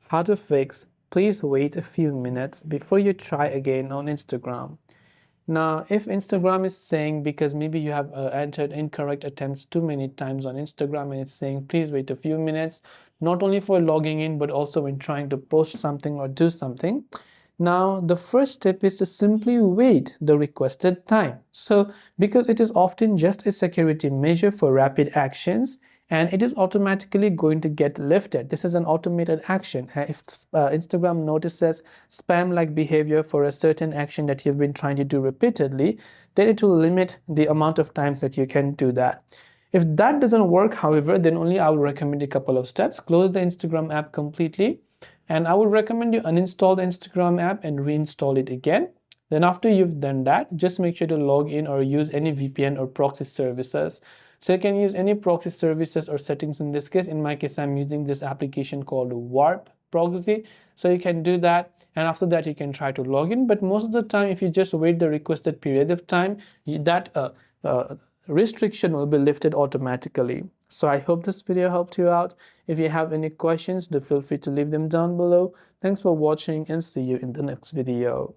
How to fix please wait a few minutes before you try again on Instagram. Now, if Instagram is saying, because maybe you have entered incorrect attempts too many times on Instagram, and it's saying please wait a few minutes, not only for logging in but also when trying to post something or do something. Now, the first step is to simply wait the requested time. So, because it is often just a security measure for rapid actions, and it is automatically going to get lifted. This is an automated action. If Instagram notices spam-like behavior for a certain action that you've been trying to do repeatedly, then it will limit the amount of times that you can do that. If that doesn't work, however, then only I will recommend a couple of steps. Close the Instagram app completely, and I would recommend you uninstall the Instagram app and reinstall it again. Then after you've done that, just make sure to log in or use any VPN or proxy services. So you can use any proxy services or settings. In this case, in my case, I'm using this application called Warp proxy. So you can do that, and after that you can try to log in. But most of the time, if you just wait the requested period of time, that restriction will be lifted automatically. So I hope this video helped you out. If you have any questions, do feel free to leave them down below. Thanks for watching and see you in the next video.